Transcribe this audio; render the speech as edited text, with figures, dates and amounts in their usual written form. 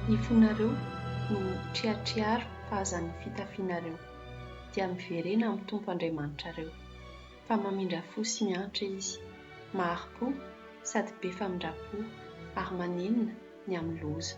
Ny fonareo no triatriaro fahazan'ny fitafianareo dia miverena amin'ny Tompo Andriamanitrareo. Fa mamindra fo sy mianatra izy, mahari-po sady be famindram-po ary manenina ny amin'ny loza.